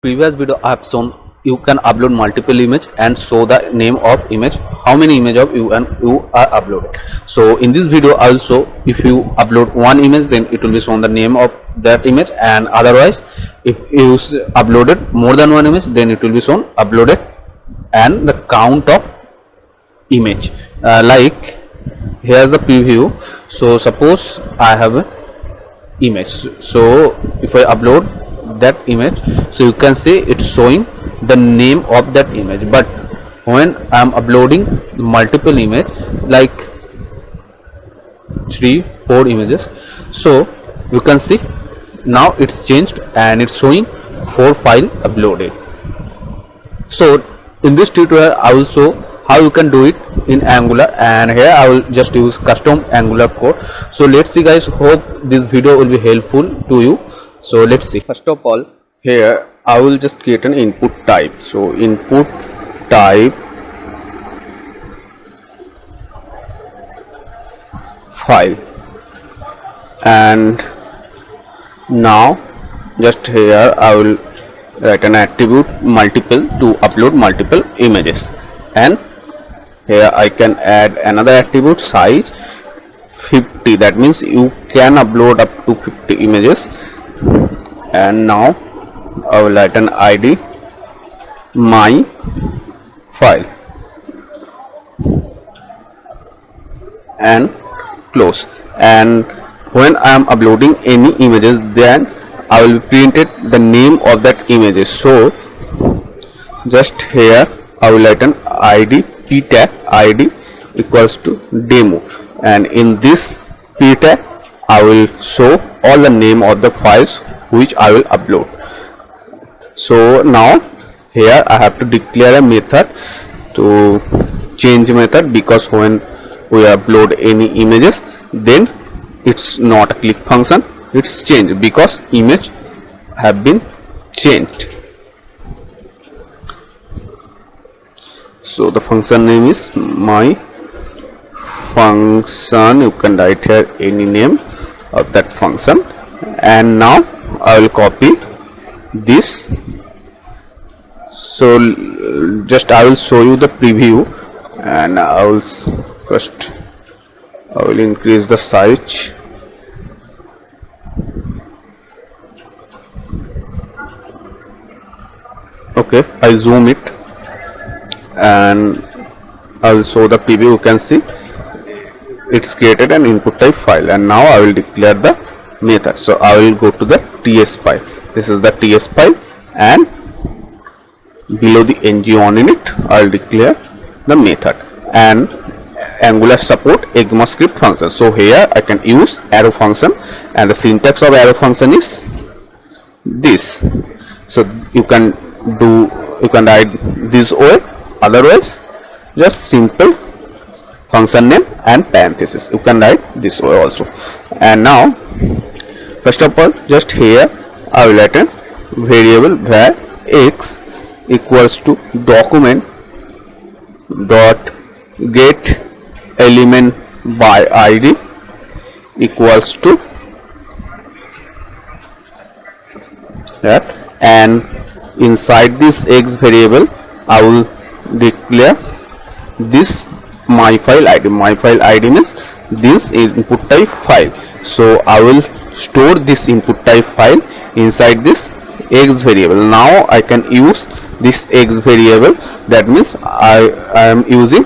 Previous video I have shown you can upload multiple image and show the name of image, how many image of you are uploaded. So in this video I will show if you upload one image, then it will be shown the name of that image, and otherwise if you uploaded more than one image, then it will be shown uploaded and the count of image. Like here's the preview. So suppose I have a image, so if I upload that image, so you can see it's showing the name of that image. But when I am uploading multiple image like 3-4 images, so you can see now it's changed and it's showing 4 file uploaded. So in this tutorial I will show how you can do it in Angular, and here I will just use custom Angular code. So let's see guys, hope this video will be helpful to you. So let's see. First of all, here I will just create an input type. So input type file, and now just here I will write an attribute multiple to upload multiple images, and here I can add another attribute size 50, that means you can upload up to 50 images. And now I will write an ID my file and close. And when I am uploading any images, then I will print it the name of that images. So just here I will write an ID p tag ID equals to demo, and in this p tag I will show all the name of the files which I will upload. So now here I have to declare a method to change method, because when we upload any images, then it's not a click function, it's changed because image have been changed. So the function name is my function, you can write here any name of that function. And now I will copy this. So just I will show you the preview, and I will first I will increase the size. Okay, I zoom it and I will show the preview. You can see it's created an input type file, and now I will declare the method. So I will go to the TS file. This is the TS file, and below the ng1 in it I will declare the method. And Angular support ECMAScript function. So here I can use arrow function, and the syntax of arrow function is this. So you can write this way, otherwise just simple function name and parenthesis, you can write this way also. And now first of all, just here I will write a variable var x equals to document dot get element by id equals to that, and inside this x variable I will declare this my file id. My file id means this input type file. So I will store this input type file inside this x variable. Now I can use this x variable, that means I am using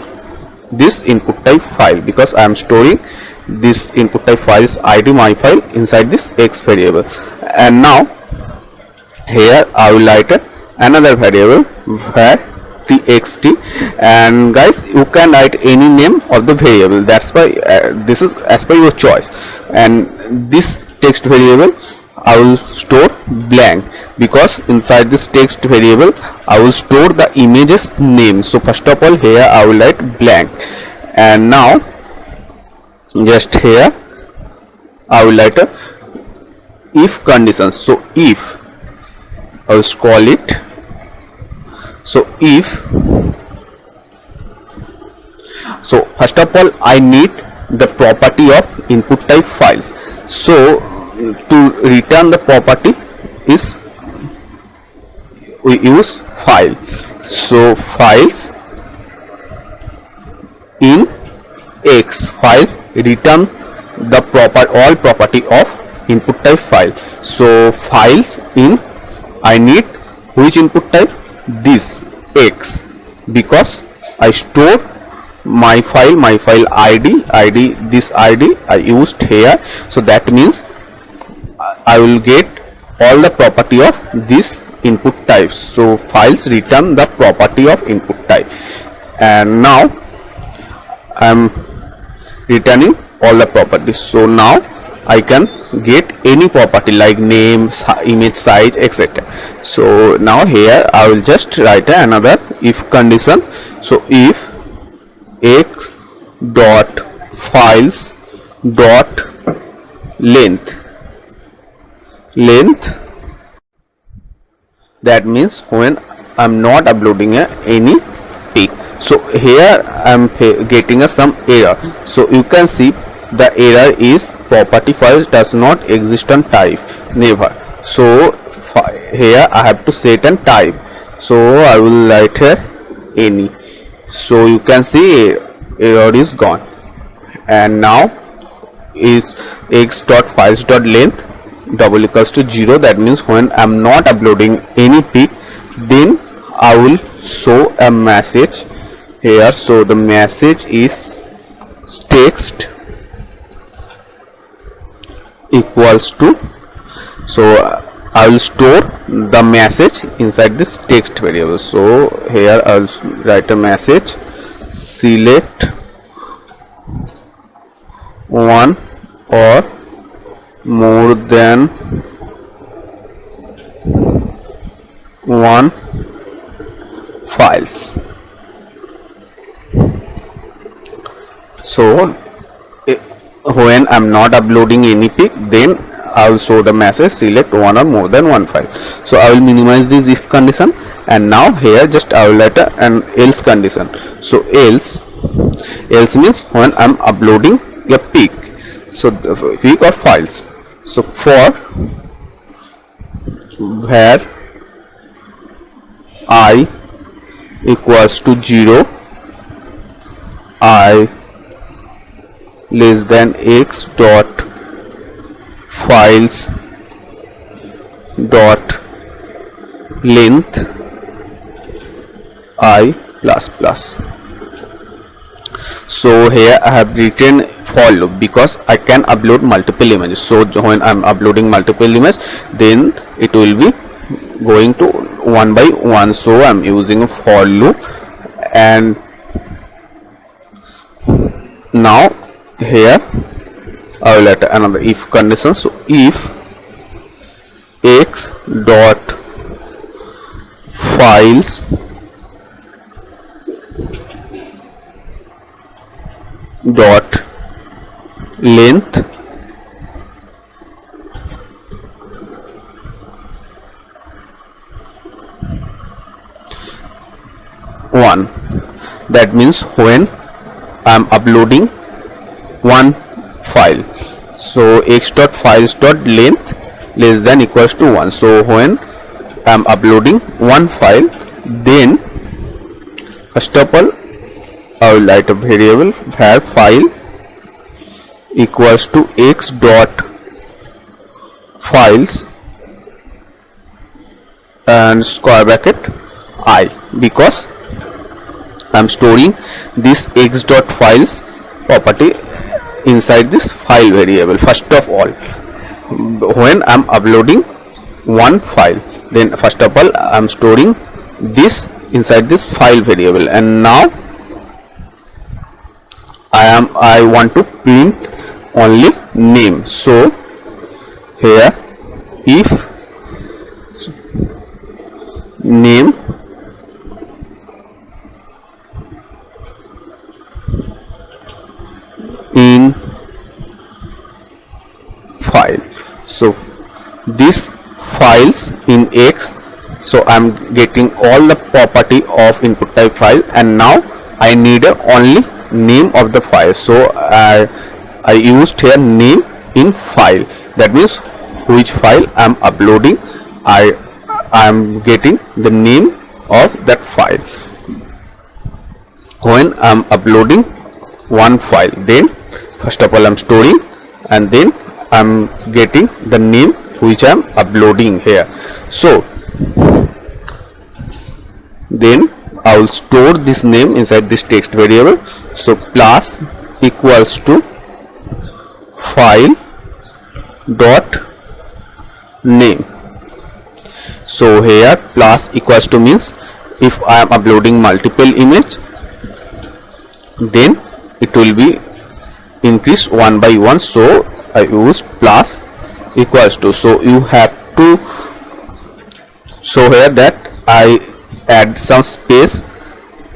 this input type file, because I am storing this input type file's id my file inside this x variable. And now here I will write another variable var txt, and guys you can write any name of the variable, that's why this is as per your choice. And this text variable I will store blank, because inside this text variable I will store the image's name. So first of all here I will write blank, and now just here I will write a if condition. So if I will call it, so if, so first of all I need the property of input type files. So to return the property is we use file. So files in X, files return the all property of input type file. So files in, I need which input type? This X, because I store my file ID, this ID I used here. So that means I will get all the property of this input type. So files return the property of input type, and now I am returning all the properties. So now I can get any property like name, image size, etc. So now here I will just write another if condition. So if X dot files dot length, that means when I'm not uploading any pic. So here I'm getting some error. So you can see the error is property files does not exist on type, never. So here I have to set an type. So I will write here any. So you can see error is gone, and now is X dot files dot length double equals to 0. That means when I'm not uploading any pic, then I will show a message here. So the message is text equals to, so I will store the message inside this text variable. So here I will write a message select one or more than one files. So when I'm not uploading any pic, then I will show the message select one or more than one file. So I will minimize this if condition, and now here just I will write an else condition. So else means when I'm uploading a pic, so the pic or files. So for where I equals to 0, I less than X dot files dot length I plus plus. So here I have written for loop because I can upload multiple images. So when I'm uploading multiple images, then it will be going to one by one. So I'm using a for loop, and now here I will add another if condition. So if X dot files dot length one, that means when I'm uploading one file, so X dot files dot length less than equals to 1. So when I'm uploading one file, then first of all I will write a variable where file equals to X dot files and square bracket I, because I'm storing this X dot files property inside this file variable. First of all, when I'm uploading one file, then first of all I'm storing this inside this file variable, and now I want to print only name. So here if name in file, so this files in X, so I'm getting all the property of input type file, and now I need only name of the file. So I used here name in file, that means which file I'm uploading. I I am getting the name of that file. When I am uploading one file, then first of all I am storing, and then I am getting the name which I am uploading here. So then I will store this name inside this text variable. So plus equals to file dot name. So here plus equals to means if I am uploading multiple image, then it will be increased one by one, so I use plus equals to. So you have to show here that I add some space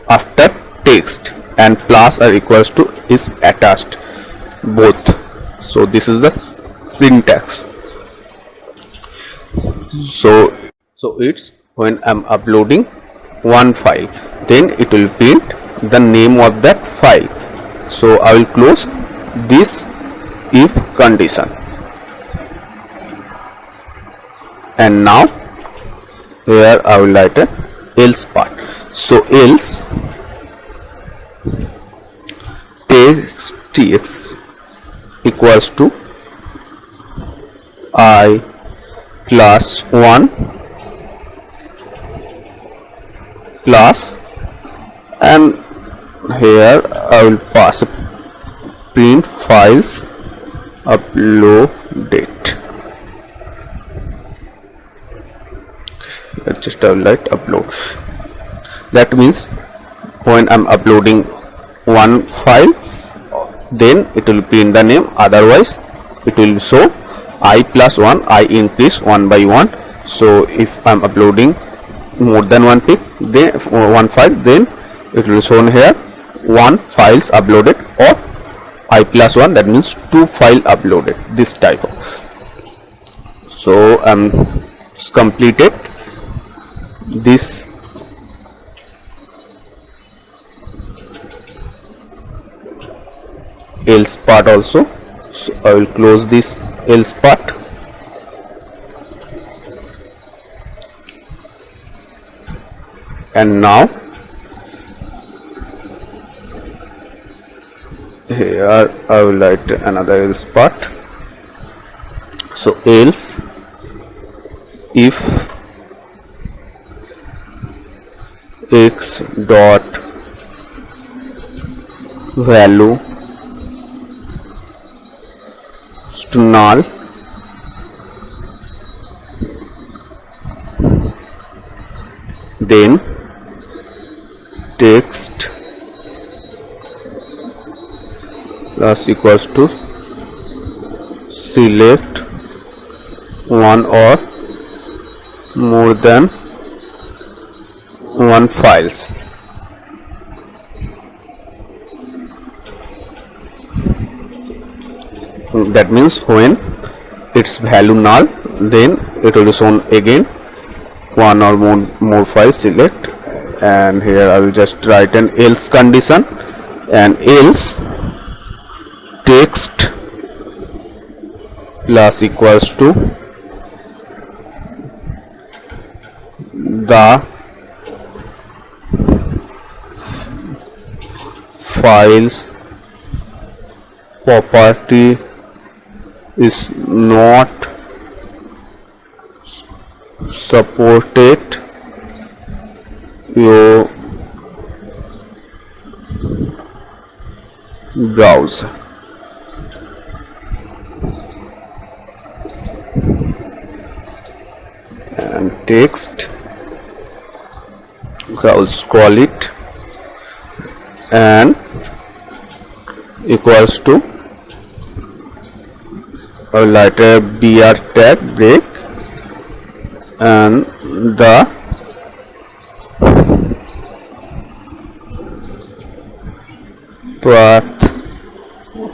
after text, and plus or equals to is attached both. So this is the syntax. So it's when I'm uploading one file, then it will print the name of that file. So I will close this if condition, and now here I will write a else part. So else text equals to I plus 1 plus, and here I will pass a print files uploaded. Just I will write upload. That means when I am uploading one file, then it will print the name, otherwise it will show I plus 1, I increase one by one. So if I am uploading more than one pic, then one file, then it will show here one files uploaded, or I plus 1, that means 2 file uploaded, this type of. So it's completed this else part also. So I will close this else part, and now here I will write another else part. So else if x dot value to null, then text plus equals to select one or more than one files. That means when its value null, then it will be shown again one or more files select, and here I will just write an else condition, and else text plus equals to the files property is not supported, your browser. And text browse call it, and equals to a letter br tag break, and the path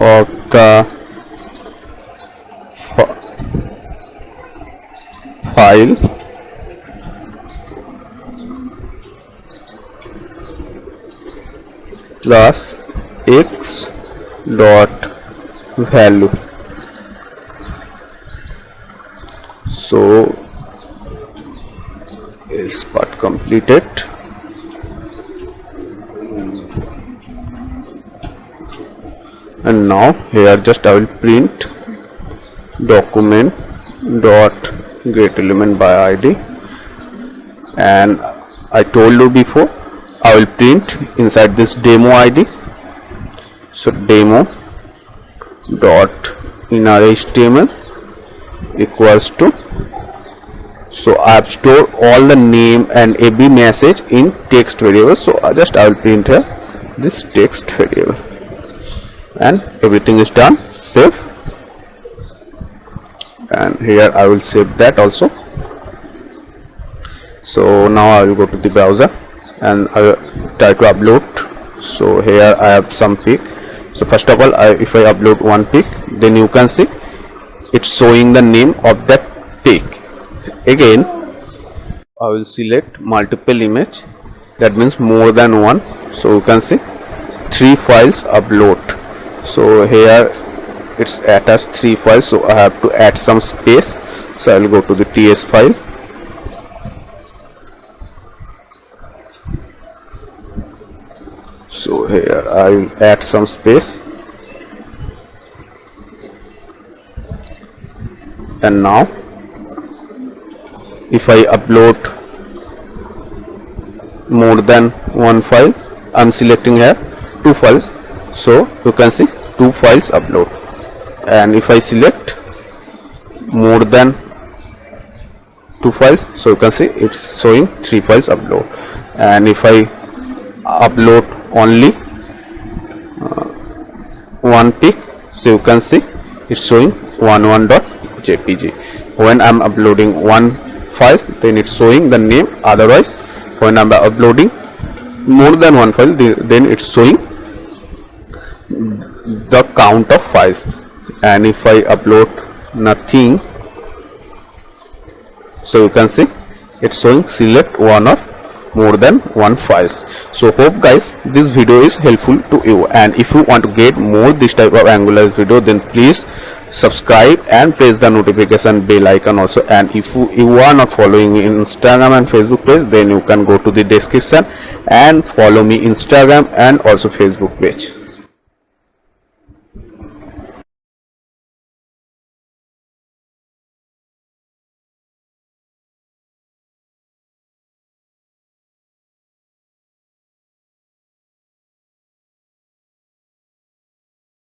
of the file plus x dot value. So completed. And now here just I will print document dot get element by id, and I told you before I will print inside this demo id. So demo dot inner html equals to, so I have stored all the name and every message in text variable. So I will print here this text variable, and everything is done. Save, and here I will save that also. So now I will go to the browser and I will try to upload. So here I have some pic. So first of all, if I upload one pic, then you can see it's showing the name of that pic. Again I will select multiple image, that means more than one. So you can see 3 files upload. So here it's attached 3 files, so I have to add some space. So I will go to the TS file. So here I will add some space, and now if I upload more than one file, I am selecting here 2 files. So you can see 2 files upload, and if I select more than 2 files, so you can see it's showing 3 files upload. And if I upload only one pic, so you can see it's showing 11.jpg. when I'm uploading one file, then it's showing the name. Otherwise when I'm uploading more than one file, then it's showing the count of files. And if I upload nothing, so you can see it's showing select one or more than one files. So hope guys this video is helpful to you, and if you want to get more this type of Angular video, then please subscribe and press the notification bell icon also. And if you are not following me in Instagram and Facebook page, then you can go to the description and follow me Instagram and also Facebook page.